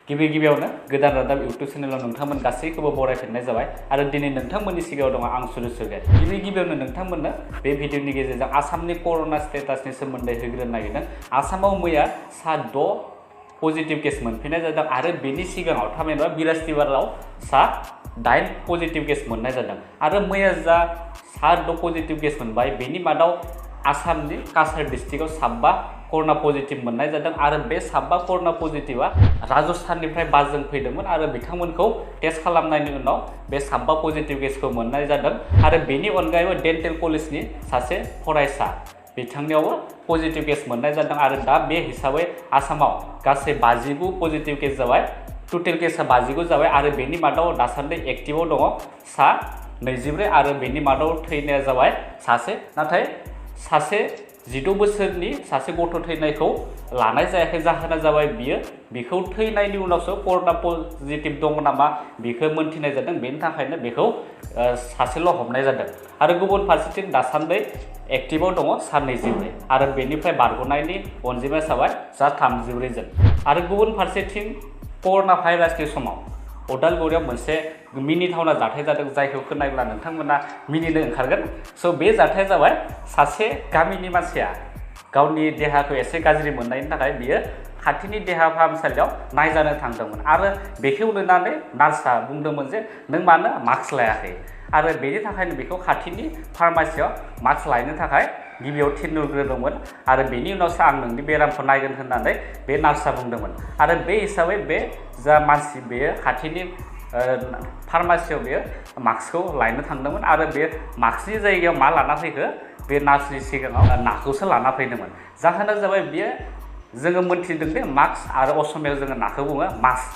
गिबियावनो गोदान रादाब इउटुब चेनेलाव नोंथांमोन गासैखौबो बरायफिननाय जाबाय आरो दिनै नोंथांमोननि सिगाङाव दङ आं सुरज सरगयारि। गिबियावनो नोंथांमोननो बे भिडिअनि गेजेरजों आसामनि कर'ना स्टेटासनि सोमोन्दै होग्रोनो नागिरदों। आसामाव मैया सा 6 पजिटिव केस मोनफिननाय जादों आरो बेनि सिगाङाव थामहिनबा बृहस्पतिबाराव सा 8 पजिटिव केस मोननाय जादों आरो मैया जा सा 6 पजिटिव केस मोनबाय बेनि मादाव आसामनि काछार डिस्ट्रिक्टआव 7 कर'ना पजिटिव मोननाय जादों आरो बे 7 कर'ना पजिटिवा राजस्थाननिफ्राय बासजों फैदोंमोन आरो बिथांमोनखौ टेस्ट खालामनायनि उनाव बे 7 पजिटिव केसखौ मोननाय जादों आरो बेनि अनगायैबो डेन्टेल कलेजनि सासे फरायसा बिथांनियावबो पजिटिव केस मोननाय जादों आरो दा बे हिसाबै आसामाव गासै 59 पजिटिव केस जाबाय। टोटेल केसा 59 जाबाय आरो बेनि मादाव दासान्दि एक्टिभआव दङ सा 24 आरो बेनि मादाव थैनाया जाबाय सासे। नाथाय सासे 16 बोसोरनि सासे गथ' थैनायखौ लानाय जायाखै। जाहोना जाबाय बिखौ थैनायनि उनावसो कर'ना पजिटिभ दङ नामा बेखौ मोनथिनाय जादों, बेनि थाखायनो बेखौ सासेल' हमनाय जादों आरो गुबुन फारसेथिं दासान्दि एक्टिभआव दङ सा 24 आरो बेनिफ्राय बारग'नायनि अनजिमाया जाबाय सा 34 जन। आरो गुबुन फारसेथिं कर'ना भाइरासनि समाव उदालगुरियाव मोनसे मिनिथावना जाथाय जादों जायखौ खोनायोब्ला नोंथांमोना मिनिनो ओंखारगोन। बे जाथाया जाबाय सासे गामिनि मानसिया गावनि देहाखौ एसे गाज्रि मोननायनि थाखाय बियो खाथिनि देहा फाहामसालियाव नायजानो थांदोंमोन आरो बेखौ नुनानै नार्सआ बुंदोंमोन जे नों मानो मास्क लायाखै आरो बेनि थाखायनो बेखौ खाथिनि फार्मासियाव मास्क लायनो थाखाय गिबियाव थिनहरग्रोदोंमोन आरो बेनि उनावसो आं नोंनि बेरामखौ नायगोन होननानै बे नार्सआ बुंदोंमन आरो बे हिसाबै बे जा मानसि बेयो खाथिनि फार्मासियाव बेयो मास्कखौ लायनो थांदोंमोन आरो बे मास्कनि जायगायाव मा लाना फैखो बे नार्सनि सिगाङाव नाखौसो लाना फैदोंमोन। जाहोना जाबाय बियो जोङो मोनथिदों दे मास्क आरो असमियाव जोङो नाखौ बुङो मास्क,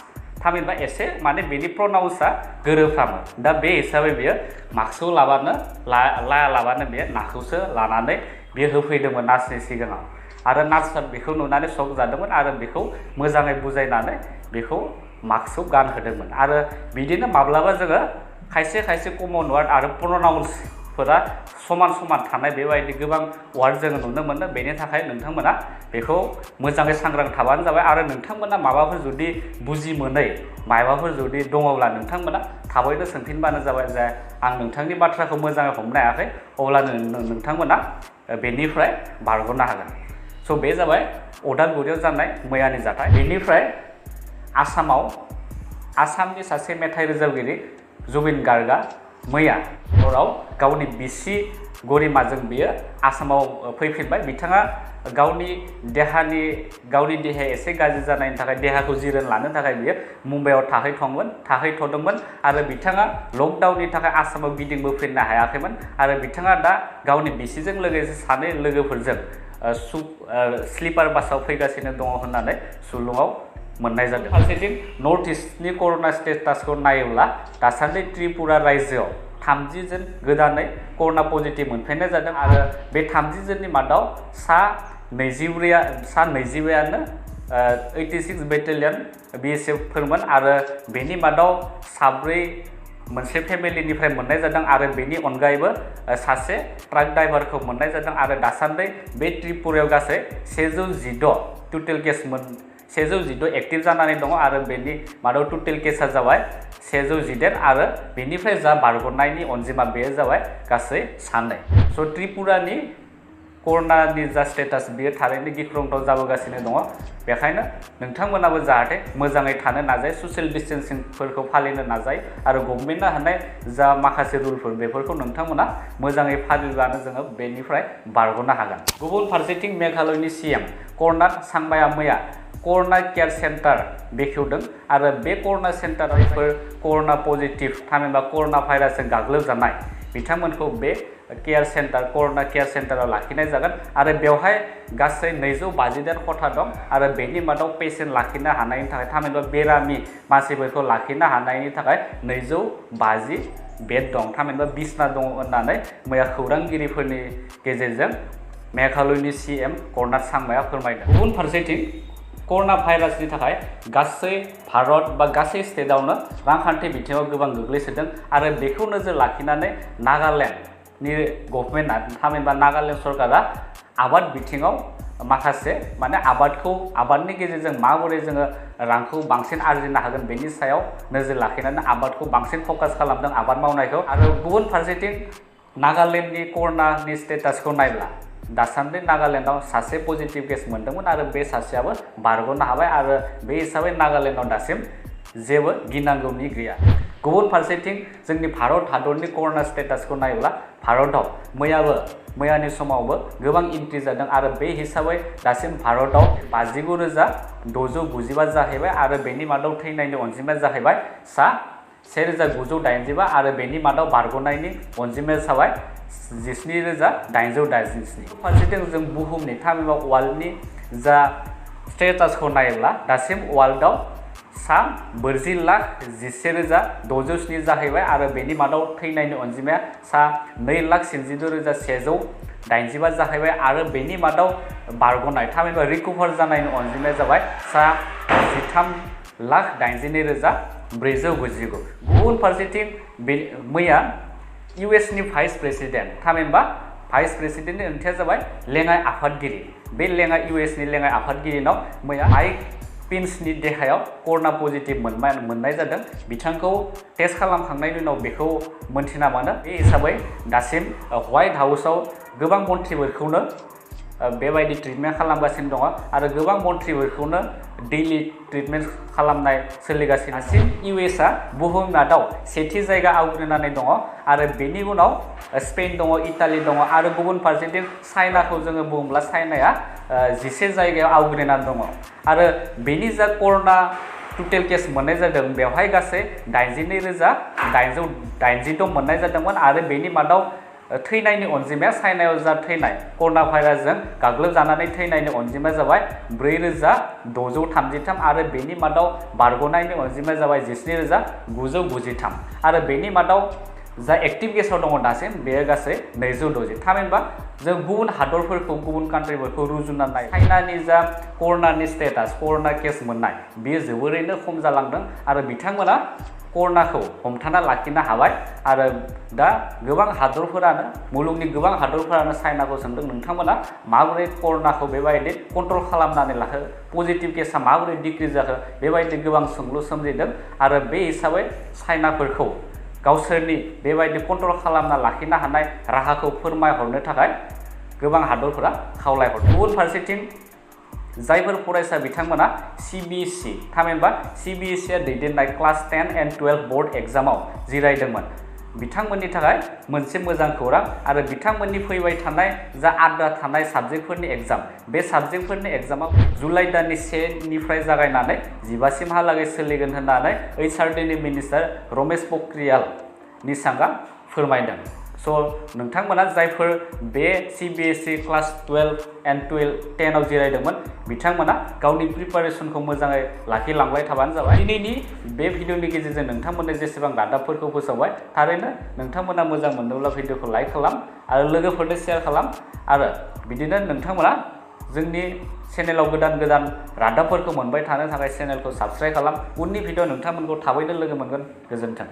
थामहिनबा एसे माने बेनि प्रनाउन्सआ गोरोबफ्रामो। दा बे हिसाबै बियो मास्कखौ लायालाबानो बेयो नाखौसो लानानै बियो होफैदोंमोन नार्सनि सिगाङाव आरो नार्सआ बेखौ नुनानै शक जादोंमोन आरो बेखौ मोजाङै बुजायनानै बेखौ मास्कखौ गानहोदोंमोन। आरो बिदिनो माब्लाबा जोङो खायसे कमन वार्ड आरो प्रनाउन्सफोरा समान थानाय बेबायदि गोबां वार्ड जोङो नुनो मोनो। बेनि थाखाय नोंथांमोना बेखौ मोजाङै सांग्रां थाबानो जाबाय आरो नोंथांमोना माबाफोर जुदि बुजि मोनै माबाफोर जुदि दङब्ला नोंथांमोना थाबैनो सोंफिनबानो जाबाय जे आं नोंथांनि बाथ्राखौ मोजाङै हमनो हायाखै, अब्लानो नोंथांमोना बेनिफ्राय बारग'नो हागोन। बे जाबाय उदालगुरियाव जानाय मैयानि जाथाय। बेनिफ्राय आसामनि सासे मेथाइ रोजाबगिरि जुबिन गार्गआ मैया हराव गावनि बिसि गरिमाजों बियो आसामाव फैफिनबाय। बिथाङा गावनि देहाया एसे गाज्रि जानायनि थाखाय देहाखौ जिरायनो लानो थाखाय बियो मुम्बाइआव थाहैथ'दोंमोन आरो बिथाङा लकडाउननि थाखाय आसामाव गिदिंबोफिननो हायाखैमोन आरो बिथाङा दा गावनि बिसिजों लोगोसे सानै लोगोफोरजों स्लिपार बासाव फैगासिनो दङ होननानै सुलुङाव मोननाय जादों। फारसेथिं नर्थ इस्टनि कर'ना स्टेटासखौ नायोब्ला दासान्दि त्रिपुरा रायजोआव 30 जन गोदानै कर'ना पजिटिभ मोनफिननाय जादों आरो बे 30 जननि मादाव सा 24आनो 86 बेटेलियन BSF फोरमोन आरो बेनि मादाव 4 मोनसे फेमिलिनिफ्राय मोननाय जादों आरो बेनि अनगायैबो सासे ट्राक ड्राइभारखौ मोननाय जादों आरो दासान्दि बे त्रिपुरायाव गासै 116 टोटेल केस 116 एक्टिभ जानानै दङ आरो बेनि मादाव टोटेल केसा जाबाय 110 आरो बेनिफ्राय जा बारग'नायनि अनजिमा बेयो जाबाय गासै 2। त्रिपुरानि कर'नानि जा स्टेटास बेयो थारैनो गिख्रंथाव जाबोगासिनो दङ। बेखायनो नोंथांमोनाबो जाहाथे मोजाङै थानो नाजाय, ससियेल डिस्टेन्सिंफोरखौ फालिनो नाजाय आरो गभर्नमेन्टआ होनाय जा माखासे रुलफोर बेफोरखौ नोंथांमोना मोजाङै फालिब्लानो जोङो बेनिफ्राय बारग'नो हागोन। गुबुन फारसेथिं मेघालयनि CM कर्नाड सांमाया मैया कर'ना केयार सेन्टार बेखेवदों आरो बे कर'ना सेन्टारफोर कर'ना पजिटिभ थामहिनबा कर'ना भाइरासजों गाग्लोबजानाय बिथांमोनखौ बे कर'ना केयार सेन्टाराव लाखिनाय जागोन आरो बेवहाय गासै 252 खथा दं आरो बेनि मादाव पेसेन्ट लाखिनो हानायनि थाखाय थामहिनबा बेरामि मानसिफोरखौ लाखिनो हानायनि थाखाय 250 बेड दं, थामहिनबा बिसना दङ होननानै मैया खौरांगिरिफोरनि गेजेरजों मेघालयनि CM कर्नाड सांमाया फोरमायदों। गुबुन फारसेथिं कर'ना भाइरासनि थाखाय गासै भारत बा गासै स्टेटआवनो रांखान्थि बिथिङाव गोबां गोग्लैसोदों आरो बेखौ नोजोर लाखिनानै नागालेन्डनि गभर्नमेन्टआ थामहिनबा नागालेन्ड सरकारा आबाद बिथिङाव माखासे माने आबादनि गेजेरजों माबोरै जोङो रांखौ बांसिन आरजिनो हागोन बेनि सायाव नोजोर लाखिनानै आबादखौ बांसिन फकास खालामदों आबाद मावनायखौ। आरो गुबुन फारसेथिं नागालेण्डनि कर'नानि स्टेटासखौ नायब्ला दासान्दि नागालेण्डआव सासे पजिटिभ केस मोनदोंमोन आरो बे सासेयाबो बारग'नो हाबाय आरो बे हिसाबै नागालेण्डआव दासिम जेबो गिनांगौनि गैया। गुबुन फारसेथिं जोंनि भारत हादरनि कर'ना स्टेटासखौ नायोब्ला भारतआव मैयानि समावबो गोबां एन्ट्रि जादों आरो बे हिसाबै दासिम भारतआव 59,695 जाहैबाय आरो बेनि मादाव थैनायनि अनजिमाया जाहैबाय 1985 आरो बेनि मादाव बारग'नायनि अनजिमाया जाबाय 17,887। फारसेथिं जों बुहुमनि थामहिनबा वर्ल्डनि जा स्टेटासखौ नायोब्ला दासिम वर्ल्डआव 40,11,607 जाहैबाय आरो बेनि मादाव थैनायनि अनजिमाया 2,96,185 जाहैबाय आरो बेनि मादाव बारग'नाय थामहिनबा रिकभार जानायनि अनजिमाया जाबाय 13,82,499। गुबुन फारसेथिं मैया इउएसनि भाइस प्रेसिडेन्ट थामहिनबा भाइस प्रेसिडेन्टनि ओंथिया जाबाय लेङाइ आफादगिरि। बे इउएसनि लेङाइ आफादगिरिनाव मैया माइक पेन्सनि देहायाव कर'ना पजिटिभ मोननाय जादों। बिथांखौ टेस्ट खालामखांनायनि उनाव बेखौ मोनथिना मोनो। बे हिसाबै दासिम व्हाइट हाउसआव गोबां मन्थ्रिफोरखौनो बेबायदि ट्रिटमेन्ट खालामगासिनो दङ आरो गोबां मन्थ्रिफोरखौनो डेइलि ट्रिटमेन्ट खालामनाय सोलिगासिनो। दासिम इउएसआ बुहुमनि मादाव सेथि जायगा आवग्रिनानै दङ आरो बेनि उनाव स्पेन दङ, इटालि दङ आरो गुबुन फारसेथिं चाइनाखौ जोङो बुङोब्ला चाइनाया 11 जायगायाव आवग्रिनानै दङ आरो बेनि जा कर'ना टटेल केस मोननाय जादों बेवहाय गासै 82,886 मोननाय जादोंमोन आरो बेनि मादाव थैनायनि अनजिमाया चाइनायाव जा थैनाय कर'ना भाइरासजों गाग्लोबजानानै थैनायनि अनजिमाया जाबाय 4,633 आरो बेनि मादाव बारग'नायनि अनजिमाया जाबाय 17,993 आरो बेनि मादाव जा एक्टिभ केसाव दङ दासिम बेयो गासै 260। थामहिनबा जों गुबुन हादरफोरखौ गुबुन कान्ट्रिफोरखौ रुजुनानै नाय चाइनानि जा कर'नानि स्टेटास कर'ना केस मोननाय बेयो जोबोरैनो खम जालांदों आरो बिथांमोना कर'नाखौ हमथाना लाखिनो हाबाय आरो दा गोबां हादरफोरानो मुलुगनि गोबां हादरफोरानो चाइनाखौ सोंदों नोंथांमोना माबोरै कर'नाखौ बेबायदि कन्ट्रल खालामनानै लाखो, पजिटिभ केसा माबोरै डिक्रिज जाखो, बेबायदि गोबां सोंलु सोमजिदों आरो बे हिसाबै चाइनाफोरखौ गावसोरनि बेबायदि कन्ट्रल खालामना लाखिनो हानाय राहाखौ फोरमायहरनो थाखाय गोबां हादरफोरा खावलायहरदों। गुबुन फारसेथिं जायफोर फरायसा बिथांमोना CBSE थामहिनबा CBSEआ दैदेननाय क्लास 10 and 12 बोर्ड एग्जामाव जिरायदोंमन बिथांमोननि थाखाय मोनसे मोजां खौरां आरो बिथांमोननि फैबाय थानाय जा आद्रा थानाय साबजेक्टफोरनि एग्जाम बे साबजेक्टफोरनि एग्जामाव जुलाइ दाननि 1 निफ्राय जागायनानै 15 सिमहालागै सोलिगोन होननानै HRDनि मिनिस्टार रमेश पक्रियाल निशांकआ फोरमायदों। नोंथांमोना जायफोर बे CBSE क्लास 12 and 10 आव जिरायदोंमोन बिथांमोना गावनि प्रिपारेसनखौ मोजाङै लाखिलांबाय थाबानो जाबाय। दिनैनि बे भिडिअनि गेजेरजों नोंथांमोननो जेसेबां रादाबफोरखौ फोसावबाय थारैनो नोंथांमोना मोजां मोनोब्ला भिडिअखौ लाइक खालाम आरो लोगोफोरनो शेयार खालाम आरो बिदिनो नोंथांमोना जोंनि चेनेलाव गोदान रादाबफोरखौ मोनबाय थानो थाखाय चेनेलखौ साबस्क्राइब खालाम। उननि भिडिअ नोंथांमोनखौ थाबैनो लोगो मोनगोन। गोजोन्थों।